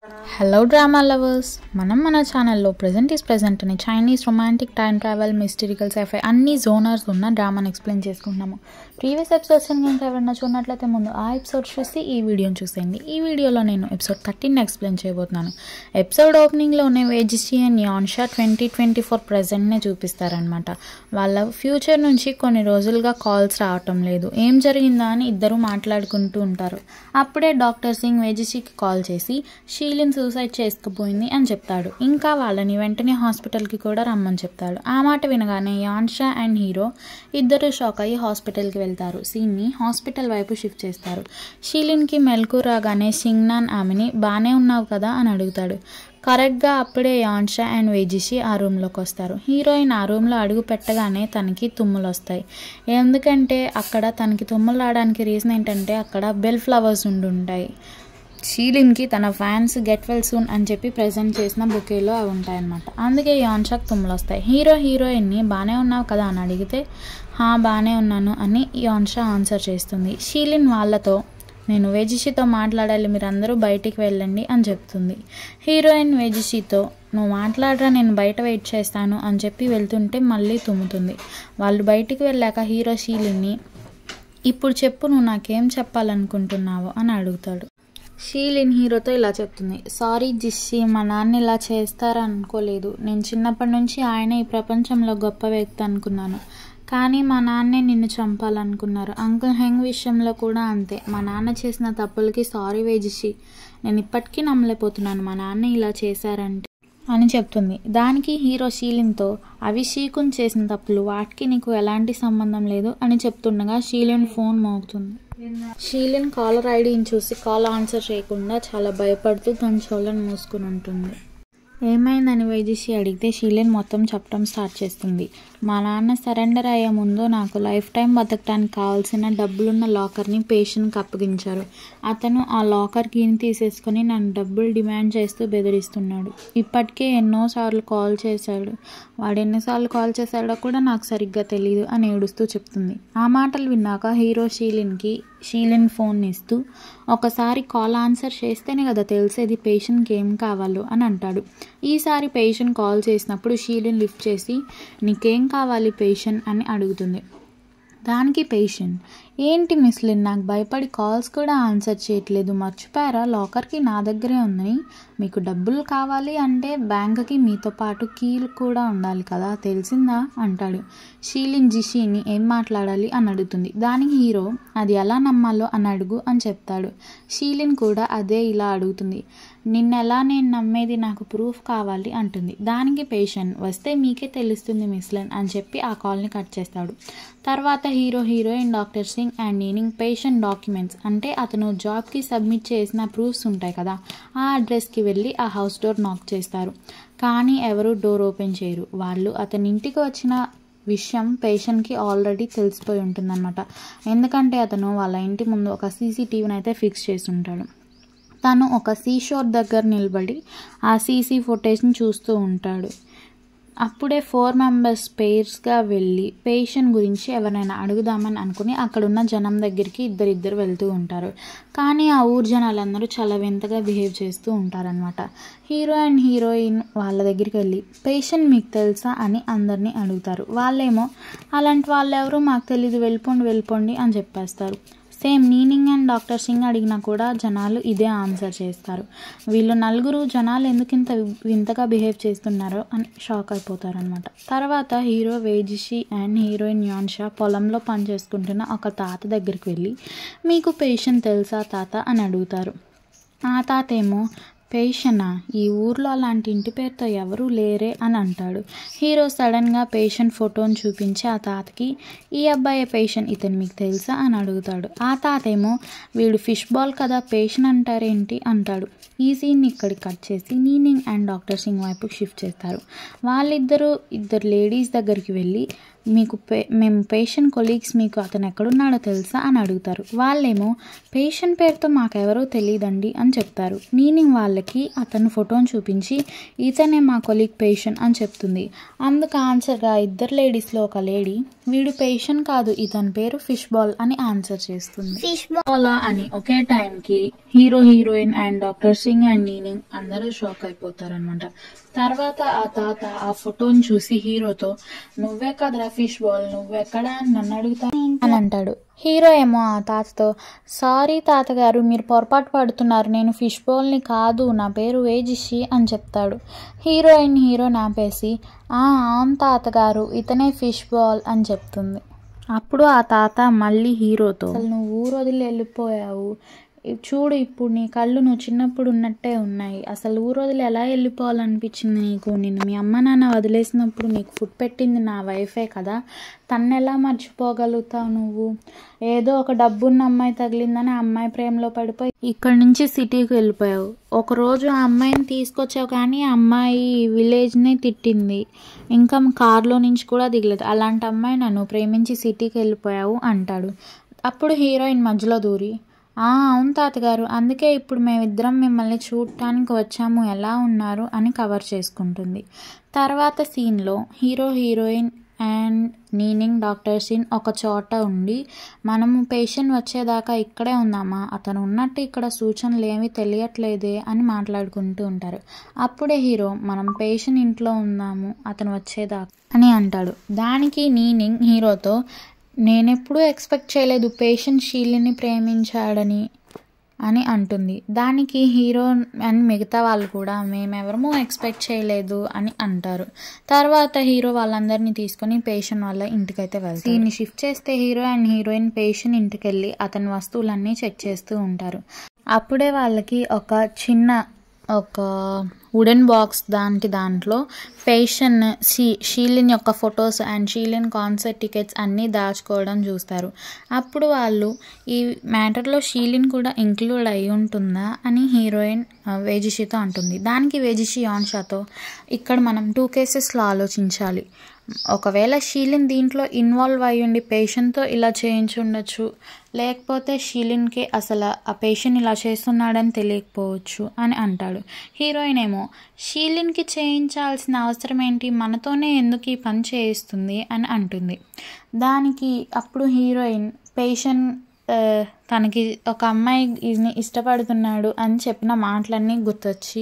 Hello drama lovers, మన ఛానల్లో present is present అని చైనీస్ రొమాంటిక్ టైం ట్రావెల్ మిస్టరికల్ సైఫై అన్ని జోనర్స్ ఉన్న డ్రామాని ఎక్స్ప్లెయిన్ చేసుకుంటున్నాము. ప్రీవియస్ ఎపిసోడ్స్ కనుక ఎవరైనా చూడనట్లయితే ముందు ఆ ఎపిసోడ్ చూసి ఈ వీడియోని చూసేయండి. ఈ వీడియోలో నేను ఎపిసోడ్ 13 ఎక్స్ప్లెయిన్ చేయబోతున్నాను. ఎపిసోడ్ ఓపెనింగ్లోనే వేజిషి అండ్ యాన్షా 2024 ప్రజెంట్నే చూపిస్తారనమాట. వాళ్ళ ఫ్యూచర్ నుంచి కొన్ని రోజులుగా కాల్స్ రావటం లేదు. ఏం జరిగిందా అని ఇద్దరు మాట్లాడుకుంటూ ఉంటారు. అప్పుడే డాక్టర్ సింగ్ వేజిషికి కాల్ చేసి షీలిన్ సూసైడ్ చేసుకుపోయింది అని చెప్తాడు. ఇంకా వాళ్ళని వెంటనే హాస్పిటల్కి కూడా రమ్మని చెప్తాడు. ఆ మాట వినగానే యాన్షా అండ్ హీరో ఇద్దరు షాక్ అయ్యి హాస్పిటల్కి వెళ్తారు. సీన్ని హాస్పిటల్ వైపు షిఫ్ట్ చేస్తారు. షీలిన్కి మెలకు రాగానే సింగ్నాన్ ఆమెని బాగానే ఉన్నావు కదా అని అడుగుతాడు. కరెక్ట్గా అప్పుడే యాన్షా అండ్ వేజిషి ఆ రూమ్లోకి వస్తారు. హీరోయిన్ ఆ రూమ్లో అడుగు పెట్టగానే తనకి తుమ్ములు వస్తాయి. ఎందుకంటే అక్కడ తనకి తుమ్ములు రావడానికి రీజన్ ఏంటంటే అక్కడ బెల్ ఫ్లవర్స్ ఉంటాయి. షీలిన్కి తన ఫ్యాన్స్ గెట్ వెల్ సూన్ అని చెప్పి ప్రజెంట్ చేసిన బుకేలో అవి ఉంటాయన్నమాట. అందుకే యాన్షాకి తుమ్ములు వస్తాయి. హీరోయిన్ని బాగానే ఉన్నావు కదా అని అడిగితే బాగానే ఉన్నాను అని యాన్షా ఆన్సర్ చేస్తుంది. షీలిన్ వాళ్ళతో నేను వేజిషితో మాట్లాడాలి, మీరందరూ బయటికి వెళ్ళండి అని చెప్తుంది. హీరోయిన్ వేజిషితో నువ్వు మాట్లాడరా, నేను బయట వెయిట్ చేస్తాను అని చెప్పి వెళ్తుంటే మళ్ళీ తుమ్ముతుంది. వాళ్ళు బయటికి వెళ్ళాక హీరో షీలిన్ని ఇప్పుడు చెప్పు, నువ్వు నాకేం చెప్పాలనుకుంటున్నావు అని అడుగుతాడు. షీలిన్ హీరోతో ఇలా చెప్తుంది. సారీ జిషి, మా నాన్న ఇలా చేస్తారనుకోలేదు. నేను చిన్నప్పటి నుంచి ఆయన ఈ ప్రపంచంలో గొప్ప వ్యక్తి అనుకున్నాను. కానీ మా నాన్నే నిన్ను చంపాలనుకున్నారు. అంకుల్ హెంగ్ విషయంలో కూడా అంతే. మా నాన్న చేసిన తప్పులకి సారీ వేజిషి, నేను ఇప్పటికీ నమ్మలేకపోతున్నాను మా నాన్న ఇలా చేశారంటే అని చెప్తుంది. దానికి హీరో షీలిన్తో అవి షీకున్ చేసిన తప్పులు, వాటికి నీకు ఎలాంటి సంబంధం లేదు అని చెప్తుండగా షీలిన్ ఫోన్ మోగుతుంది. షీలిన్ కాలర్ ఐడిని చూసి కాల్ ఆన్సర్ చేయకుండా చాలా భయపడుతూ తన చెవులను మూసుకుని ఉంటుంది. ఏమైందని వేజిషి అడిగితే షీలిన్ మొత్తం చెప్పడం స్టార్ట్ చేస్తుంది. మా నాన్న సరెండర్ అయ్యే ముందు నాకు లైఫ్ టైం బతకడానికి కావాల్సిన డబ్బులున్న లాకర్ని పేషెంట్కి అప్పగించారు. అతను ఆ లాకర్ కీని తీసేసుకుని నన్ను డబ్బులు డిమాండ్ చేస్తూ బెదిరిస్తున్నాడు. ఇప్పటికే ఎన్నోసార్లు కాల్ చేశాడు. వాడు ఎన్నిసార్లు కాల్ చేశాడో కూడా నాకు సరిగ్గా తెలియదు అని ఏడుస్తూ చెప్తుంది. ఆ మాటలు విన్నాక హీరో షీలిన్ ఫోన్ ఇస్తూ ఒకసారి కాల్ ఆన్సర్ చేస్తేనే కదా తెలిసేది పేషెంట్కి ఏం కావాలో అని అంటాడు. ఈసారి పేషెంట్ కాల్ చేసినప్పుడు షీలిన్ లిఫ్ట్ చేసి నీకేం కావాలి పేషెంట్ అని అడుగుతుంది. దానికి పేషెంట్ ఏంటి మిస్ లిన్, నాకు భయపడి కాల్స్ కూడా ఆన్సర్ చేయట్లేదు, మర్చిపోయారా లాకర్కి నా దగ్గరే ఉందని. మీకు డబ్బులు కావాలి అంటే బ్యాంకుకి మీతో పాటు కీలు కూడా ఉండాలి కదా, తెలిసిందా అంటాడు. షీలిన్ జిషిని ఏం మాట్లాడాలి అని అడుగుతుంది. దానికి హీరో అది ఎలా నమ్మాలో అని అడుగు అని చెప్తాడు. షీలిన్ కూడా అదే ఇలా అడుగుతుంది. నిన్నెలా నేను నమ్మేది, నాకు ప్రూఫ్ కావాలి అంటుంది. దానికి పేషెంట్ వస్తే మీకే తెలుస్తుంది మిస్ లిన్ అని చెప్పి ఆ కాల్ని కట్ చేస్తాడు. తర్వాత హీరోయిన్ డాక్టర్ సింగ్ అండ్ నీనింగ్ పేషెంట్ డాక్యుమెంట్స్ అంటే అతను జాబ్కి సబ్మిట్ చేసిన ప్రూఫ్స్ ఉంటాయి కదా, ఆ అడ్రస్కి వెళ్ళి ఆ హౌస్ డోర్ నాక్ చేస్తారు. కానీ ఎవరు డోర్ ఓపెన్ చేయరు. వాళ్ళు అతని ఇంటికి వచ్చిన విషయం పేషెంట్కి ఆల్రెడీ తెలిసిపోయి ఉంటుందన్నమాట. ఎందుకంటే అతను వాళ్ళ ఇంటి ముందు ఒక సీసీటీవీని అయితే ఫిక్స్ చేసి ఉంటాడు. తను ఒక సీషోర్ దగ్గర నిలబడి ఆ సీసీ ఫుటేజ్ని చూస్తూ ఉంటాడు. అప్పుడే 4 మెంబర్స్ పేర్స్గా వెళ్ళి పేషెంట్ గురించి ఎవరైనా అడుగుదామని అనుకుని అక్కడున్న జనం దగ్గరికి ఇద్దరు వెళ్తూ ఉంటారు. కానీ ఆ ఊరు జనాలందరూ చాలా వింతగా బిహేవ్ చేస్తూ ఉంటారనమాట. హీరో అండ్ హీరోయిన్ వాళ్ళ దగ్గరికి వెళ్ళి పేషెంట్ మీకు తెలుసా అని అందరినీ అడుగుతారు. వాళ్ళేమో అలాంటి వాళ్ళు ఎవరు మాకు తెలీదు, వెళ్ళిపోండి అని చెప్పేస్తారు. సేమ్ నీనింగ్ అండ్ డాక్టర్ సింగ్ అడిగినా కూడా జనాలు ఇదే ఆన్సర్ చేస్తారు. వీళ్ళు నలుగురు జనాలు ఎందుకు ఇంత వింతగా బిహేవ్ చేస్తున్నారో అని షాక్ అయిపోతారనమాట. తర్వాత హీరో వేజిషి అండ్ హీరోయిన్ యాన్షా పొలంలో పనిచేసుకుంటున్న ఒక తాత దగ్గరికి వెళ్ళి మీకు పేషెంట్ తెలుసా తాత అని అడుగుతారు. ఆ తాత ఏమో పేషెంటా, ఈ ఊర్లో అలాంటి ఇంటి పేరుతో ఎవరూ లేరే అని అంటాడు. హీరో సడన్గా పేషెంట్ ఫోటోని చూపించి ఆ తాతకి ఈ అబ్బాయి పేషెంట్, ఇతను మీకు తెలుసా అని అడుగుతాడు. ఆ తాత ఏమో వీడు ఫిష్ బాల్ కదా పేషెంట్ అంటారేంటి అంటాడు. ఈ సీన్ని ఇక్కడికి కట్ చేసి నీనింగ్ అండ్ డాక్టర్ సింగ్ వైపు షిఫ్ట్ చేస్తారు. ఇద్దరు లేడీస్ దగ్గరికి వెళ్ళి మేము పేషెంట్ కొలీగ్స్, మీకు అతను ఎక్కడున్నాడో తెలుసా అని అడుగుతారు. వాళ్ళేమో పేషెంట్ పేరుతో మాకెవరో తెలియదండి అని చెప్తారు. నీనింగ్ వాళ్ళకి అతను ఫోటోని చూపించి ఇతనే మా కొలీగ్ పేషెంట్ అని చెప్తుంది. అందుకు ఆన్సర్గా ఇద్దరు లేడీస్లో ఒక లేడీ వీడు పేషెంట్ కాదు, ఇతని పేరు ఫిష్ బాల్ అని ఆన్సర్ చేస్తుంది. ఫిష్ బాల్ అని ఒకే టైంకి హీరో, హీరోయిన్ అండ్ డాక్టర్ సింగ్ అండ్ నీనింగ్ అందరూ షాక్ అయిపోతారు అనమాట. తర్వాత ఆ తాత ఆ ఫోటోని చూసి హీరోతో నువ్వే కదరా ఫిష్ బాల్, నువ్వెక్కడా అని నన్ను అడుగుతా అని అంటాడు. హీరో ఏమో ఆ తాతతో సారీ తాతగారు, మీరు పొరపాటు పడుతున్నారు, నేను ఫిష్ బాల్ని కాదు, నా పేరు వేజిషి అని చెప్తాడు. హీరోయిన్ హీరో నాపేసి అవును తాతగారు, ఇతనే ఫిష్ బాల్ అని చెప్తుంది. అప్పుడు ఆ తాత మళ్ళీ హీరోతో అసలు నువ్వు ఊరు వదిలి వెళ్ళిపోయావు, చూడు ఇప్పుడు నీ కళ్ళు నువ్వు చిన్నప్పుడు ఉన్నట్టే ఉన్నాయి, అసలు ఊరు వదిలి ఎలా వెళ్ళిపోవాలనిపించింది నీకు, నిన్ను మీ అమ్మ నాన్న వదిలేసినప్పుడు నీకు ఫుడ్ పెట్టింది నా వైఫే కదా, తన్ను ఎలా మర్చిపోగలుగుతావు నువ్వు, ఏదో ఒక డబ్బున్న అమ్మాయి తగిలిందని ఆ అమ్మాయి ప్రేమలో పడిపోయి ఇక్కడి నుంచి సిటీకి వెళ్ళిపోయావు, ఒకరోజు ఆ అమ్మాయిని తీసుకొచ్చావు కానీ ఆ అమ్మాయి విలేజ్నే తిట్టింది, ఇంకా కార్లో నుంచి కూడా దిగలేదు, అలాంటి అమ్మాయి నన్ను ప్రేమించి సిటీకి వెళ్ళిపోయావు అంటాడు. అప్పుడు హీరోయిన్ మధ్యలో దూరి అవును తాతగారు, అందుకే ఇప్పుడు మేమిద్దరం మిమ్మల్ని చూడటానికి వచ్చాము, ఎలా ఉన్నారు అని కవర్ చేసుకుంటుంది. తర్వాత సీన్లో హీరో, హీరోయిన్ అండ్ నీనింగ్, డాక్టర్ సింగ్ ఒక చోట ఉండి మనము పేషెంట్ వచ్చేదాకా ఇక్కడే ఉందామా, అతను ఉన్నట్టు ఇక్కడ సూచనలు ఏమీ తెలియట్లేదే అని మాట్లాడుకుంటూ ఉంటారు. అప్పుడే హీరో మనం పేషెంట్ ఇంట్లో ఉందాము అతను వచ్చేదాకా అని అంటాడు. దానికి నీనింగ్ హీరోతో నేనెప్పుడూ ఎక్స్పెక్ట్ చేయలేదు పేషెంట్ షీలిని ప్రేమించాడని అని అంటుంది. దానికి హీరో అండ్ మిగతా వాళ్ళు కూడా మేమెవరమూ ఎక్స్పెక్ట్ చేయలేదు అని అంటారు. తర్వాత హీరో వాళ్ళందరినీ తీసుకొని పేషెంట్ వాళ్ళ ఇంటికైతే వెళ్తారు. దీన్ని షిఫ్ట్ చేస్తే హీరో అండ్ హీరోయిన్ పేషెంట్ ఇంటికి వెళ్ళి అతని వస్తువులన్నీ చెక్ చేస్తూ ఉంటారు. అప్పుడే వాళ్ళకి ఒక చిన్న వుడెన్ బాక్స్ దాంట్లో పేషెంట్ షీలిన్ యొక్క ఫొటోస్ అండ్ షీలిన్ కాన్సర్ట్ టికెట్స్ అన్నీ దాచుకోవడం చూస్తారు. అప్పుడు వాళ్ళు ఈ మ్యాటర్లో షీలిన్ కూడా ఇంక్లూడ్ అయి ఉంటుందా అని హీరోయిన్ వేజిషితో అంటుంది. దానికి వేజిషి యాన్షాతో ఇక్కడ మనం 2 కేసెస్లో ఆలోచించాలి, ఒకవేళ షీలిన్ దీంట్లో ఇన్వాల్వ్ అయ్యి ఉండి పేషెంట్తో ఇలా చేయించి ఉండొచ్చు, లేకపోతే షీలిన్కి అసలు ఆ పేషెంట్ ఇలా చేస్తున్నాడని తెలియకపోవచ్చు అని అంటాడు. హీరోయిన్ ఏమో షీలిన్కి చేయించాల్సిన అవసరం ఏంటి, మనతోనే ఎందుకు ఈ పని చేయిస్తుంది అని అంటుంది. దానికి అప్పుడు హీరోయిన్ పేషెంట్ తనకి ఒక అమ్మాయి ఇష్టపడుతున్నాడు అని చెప్పిన మాటలన్నీ గుర్తొచ్చి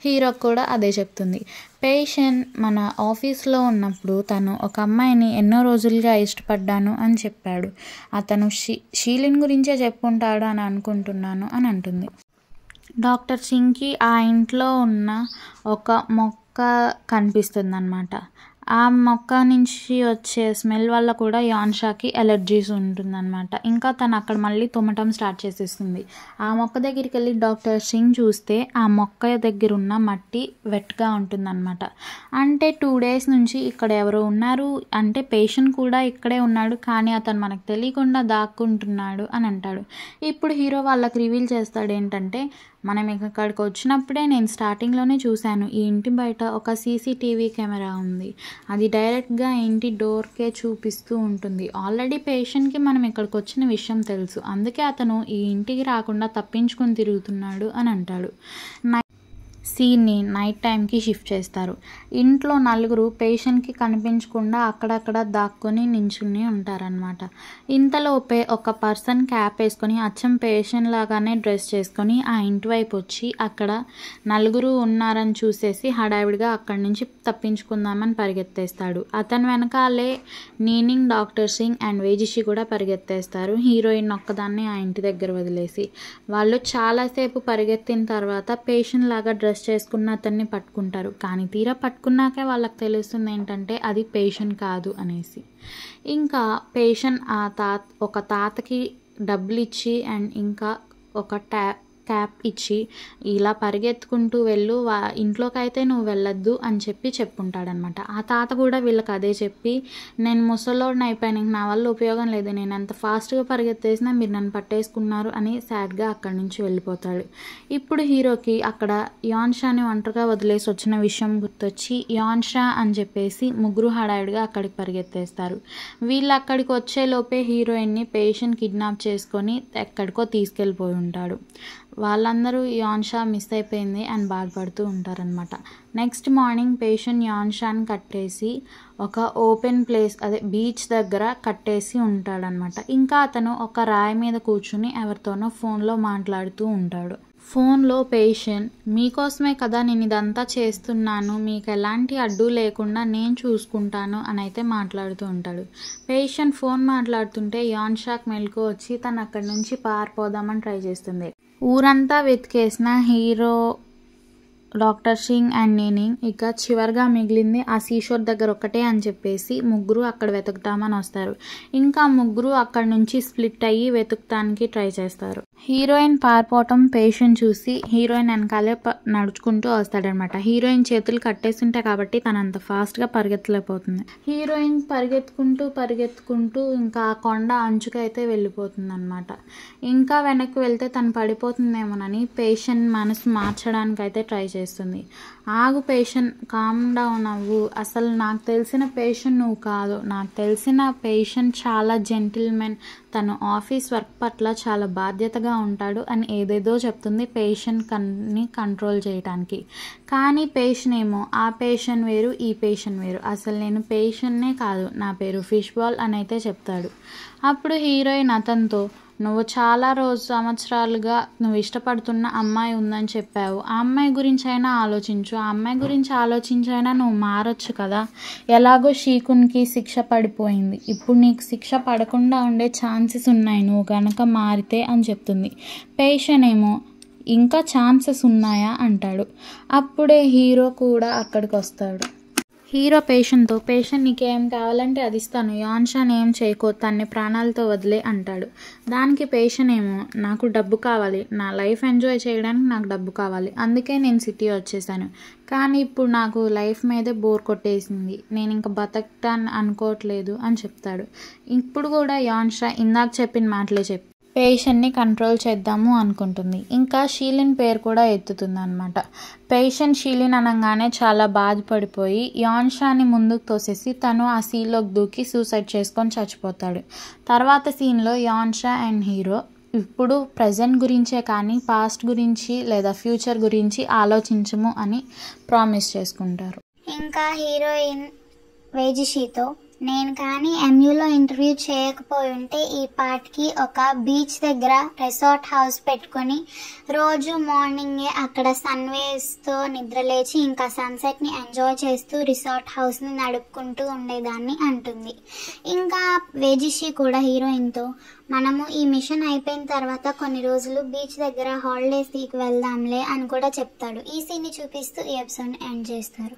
హీరోకి కూడా అదే చెప్తుంది. పేషెంట్ మన ఆఫీస్లో ఉన్నప్పుడు తను ఒక అమ్మాయిని ఎన్నో రోజులుగా ఇష్టపడ్డాను అని చెప్పాడు, అతను షీలిన్ గురించే చెప్పుకుంటాడు అని అనుకుంటున్నాను అని అంటుంది. డాక్టర్ సింగ్కి ఆ ఇంట్లో ఉన్న ఒక మొక్క కనిపిస్తుంది అన్నమాట. ఆ మొక్క నుంచి వచ్చే స్మెల్ వల్ల కూడా యాన్షాకి ఎలర్జీస్ ఉంటుందన్నమాట. ఇంకా తను అక్కడ మళ్ళీ తుమ్మటం స్టార్ట్ చేసేస్తుంది. ఆ మొక్క దగ్గరికి వెళ్ళి డాక్టర్ సింగ్ చూస్తే ఆ మొక్క దగ్గర ఉన్న మట్టి వెట్గా ఉంటుందన్నమాట. అంటే 2 days నుంచి ఇక్కడ ఎవరో ఉన్నారు, అంటే పేషెంట్ కూడా ఇక్కడే ఉన్నాడు కానీ అతను మనకు తెలియకుండా దాక్కుంటున్నాడు అని అంటాడు. ఇప్పుడు హీరో వాళ్ళకి రివీల్ చేస్తాడు ఏంటంటే, మనం ఇక్కడికి వచ్చినప్పుడే నేను స్టార్టింగ్లోనే చూశాను, ఈ ఇంటి బయట ఒక సీసీటీవీ కెమెరా ఉంది, అది డైరెక్ట్గా ఇంటి డోర్కే చూపిస్తూ ఉంటుంది. ఆల్రెడీ పేషెంట్కి మనం ఇక్కడికి వచ్చిన విషయం తెలుసు, అందుకే అతను ఈ ఇంటికి రాకుండా తప్పించుకొని తిరుగుతున్నాడు అని అంటాడు. సీన్ని నైట్ టైంకి షిఫ్ట్ చేస్తారు. ఇంట్లో 4 పేషెంట్కి కనిపించకుండా అక్కడక్కడ దాక్కొని నించుని ఉంటారనమాట. ఇంతలోపే ఒక పర్సన్ క్యాప్ వేసుకొని అచ్చం పేషెంట్ లాగానే డ్రెస్ చేసుకొని ఆ ఇంటి వైపు వచ్చి అక్కడ 4 ఉన్నారని చూసేసి హడావిడిగా అక్కడి నుంచి తప్పించుకుందామని పరిగెత్తేస్తాడు. అతని వెనకాలే నీనింగ్, డాక్టర్ సింగ్ అండ్ వేజిషి కూడా పరిగెత్తేస్తారు, హీరోయిన్ ఒక్కదాన్ని ఆ ఇంటి దగ్గర వదిలేసి. వాళ్ళు చాలాసేపు పరిగెత్తిన తర్వాత పేషెంట్ లాగా డ్రెస్ చేసుకున్న అతన్ని పట్టుకుంటారు. కానీ తీరా పట్టుకున్నాకే వాళ్ళకి తెలుస్తుంది ఏంటంటే అది పేషెంట్ కాదు అనేసి. ఇంకా పేషెంట్ ఒక తాతకి డబ్బులు ఇచ్చి అండ్ ఇంకా ఒక క్యాప్ ఇచ్చి ఇలా పరిగెత్తుకుంటూ వెళ్ళు, ఇంట్లోకి అయితే నువ్వు వెళ్ళొద్దు అని చెప్పి చెప్పుంటాడనమాట. ఆ తాత కూడా వీళ్ళకి అదే చెప్పి, నేను ముసలోడిని అయిపోయాను, నా వల్ల ఉపయోగం లేదు, నేను ఎంత ఫాస్ట్గా పరిగెత్తేసినా మీరు నన్ను పట్టేసుకున్నారు అని సాడ్గా అక్కడి నుంచి వెళ్ళిపోతాడు. ఇప్పుడు హీరోకి అక్కడ యాన్షాని ఒంటరిగా వదిలేసి వచ్చిన విషయం గుర్తొచ్చి యాన్షా అని చెప్పేసి ముగ్గురు హడావిడిగా అక్కడికి పరిగెత్తేస్తారు. వీళ్ళు అక్కడికి వచ్చేలోపే హీరోయిన్ని పేషెంట్ కిడ్నాప్ చేసుకొని ఎక్కడికో తీసుకెళ్ళిపోయి ఉంటాడు. వాళ్ళందరూ యాన్షా మిస్ అయిపోయింది అని బాధపడుతూ ఉంటారనమాట. నెక్స్ట్ మార్నింగ్ పేషెంట్ యాన్షాని కట్టేసి ఒక ఓపెన్ ప్లేస్, అదే బీచ్ దగ్గర కట్టేసి ఉంటాడనమాట. ఇంకా అతను ఒక రాయి మీద కూర్చుని ఎవరితోనో ఫోన్లో మాట్లాడుతూ ఉంటాడు. ఫోన్లో పేషెంట్, మీకోసమే కదా నేను ఇదంతా చేస్తున్నాను, మీకు ఎలాంటి అడ్డు లేకుండా నేను చూసుకుంటాను అని అయితే మాట్లాడుతూ ఉంటాడు. పేషెంట్ ఫోన్ మాట్లాడుతుంటే యాన్షాక్ మెలకు వచ్చి తను అక్కడి నుంచి పారిపోదామని ట్రై చేస్తుంది. ఊరంతా వెతికేసిన హీరో, డాక్టర్ సింగ్ అండ్ నేనింగ్ ఇక చివరిగా మిగిలింది ఆ సీషోర్ దగ్గర ఒక్కటే అని చెప్పేసి ముగ్గురు అక్కడ వెతుకుతామని వస్తారు. ఇంకా ముగ్గురు అక్కడ నుంచి స్ప్లిట్ అయ్యి వెతుకుతానికి ట్రై చేస్తారు. హీరోయిన్ పారిపోవటం పేషెంట్ చూసి హీరోయిన్ వెనకాలే నడుచుకుంటూ వస్తాడనమాట. హీరోయిన్ చేతులు కట్టేస్తుంటే కాబట్టి తను అంత ఫాస్ట్గా పరిగెత్తలేకపోతుంది. హీరోయిన్ పరిగెత్తుకుంటూ ఇంకా ఆ కొండ అంచుకైతే వెళ్ళిపోతుంది అనమాట. ఇంకా వెనక్కి వెళ్తే తను పడిపోతుందేమోనని పేషెంట్ మనసు మార్చడానికి అయితే ట్రై చేస్తుంది. ఆగు పేషెంట్, కామ్ డౌన్ అవ్వు, అసలు నాకు తెలిసిన పేషెంట్ నువ్వు కాదు, నాకు తెలిసిన పేషెంట్ చాలా జెంటిల్మెన్, తను ఆఫీస్ వర్క్ పట్ల చాలా బాధ్యతగా ఉంటాడు అని ఏదేదో చెప్తుంది పేషెంట్ కన్ని కంట్రోల్ చేయడానికి. కానీ పేషెంట్ ఏమో ఆ పేషెంట్ వేరు ఈ పేషెంట్ వేరు, అసలు నేను పేషెంట్నే కాదు, నా పేరు ఫిష్ బాల్ అని అయితే చెప్తాడు. అప్పుడు హీరోయిన్ అతనితో, నువ్వు చాలా సంవత్సరాలుగా నువ్వు ఇష్టపడుతున్న అమ్మాయి ఉందని చెప్పావు, ఆ అమ్మాయి గురించి అయినా ఆలోచించు, ఆ అమ్మాయి గురించి ఆలోచించైనా నువ్వు మారచ్చు కదా, ఎలాగో షీకున్కి శిక్ష పడిపోయింది, ఇప్పుడు నీకు శిక్ష పడకుండా ఉండే ఛాన్సెస్ ఉన్నాయి నువ్వు కనుక మారితే అని చెప్తుంది. పేషెంట్ ఏమో ఇంకా ఛాన్సెస్ ఉన్నాయా అంటాడు. అప్పుడే హీరో కూడా అక్కడికి వస్తాడు. హీరో పేషెంట్తో, పేషెంట్ నీకేం కావాలంటే అది ఇస్తాను, యాన్షాని ఏం చేయకో, తన్ని ప్రాణాలతో వదిలే అంటాడు. దానికి పేషెంట్ ఏమో, నాకు డబ్బు కావాలి, నా లైఫ్ ఎంజాయ్ చేయడానికి నాకు డబ్బు కావాలి, అందుకే నేను సిటీ వచ్చేసాను, కానీ ఇప్పుడు నాకు లైఫ్ మీదే బోర్ కొట్టేసింది, నేను ఇంకా బతకటాన్ని అనుకోవట్లేదు అని చెప్తాడు. ఇప్పుడు కూడా యాన్షా ఇందాక చెప్పిన మాటలే చెప్పి పేషెంట్ని కంట్రోల్ చేద్దాము అనుకుంటుంది. ఇంకా షీలిన్ పేరు కూడా ఎత్తుతుంది అనమాట. పేషెంట్ షీలిన్ అనగానే చాలా బాధపడిపోయి యాన్షాని ముందుకు తోసేసి తను ఆ సీలోకి దూకి సూసైడ్ చేసుకొని చచ్చిపోతాడు. తర్వాత సీన్లో యాన్షా అండ్ హీరో ఇప్పుడు ప్రజెంట్ గురించే కానీ పాస్ట్ గురించి లేదా ఫ్యూచర్ గురించి ఆలోచించము అని ప్రామిస్ చేసుకుంటారు. ఇంకా హీరోయిన్ వేజిషితో, నేను కానీ ఎంయూలో ఇంటర్వ్యూ చేయకపోయి ఉంటే ఈ పార్ట్కి ఒక బీచ్ దగ్గర రిసార్ట్ హౌస్ పెట్టుకొని రోజు మార్నింగే అక్కడ సన్వేస్తో నిద్రలేచి ఇంకా సన్సెట్ని ఎంజాయ్ చేస్తూ రిసార్ట్ హౌస్ని నడుపుకుంటూ ఉండేదాన్ని అంటుంది. ఇంకా వేజిషి కూడా హీరోయిన్తో, మనము ఈ మిషన్ అయిపోయిన తర్వాత కొన్ని రోజులు బీచ్ దగ్గర హాలిడేస్కి వెళ్దాంలే అని కూడా చెప్తాడు. ఈ సీన్ని చూపిస్తూ ఈ ఎపిసోడ్ని ఎండ్ చేస్తారు.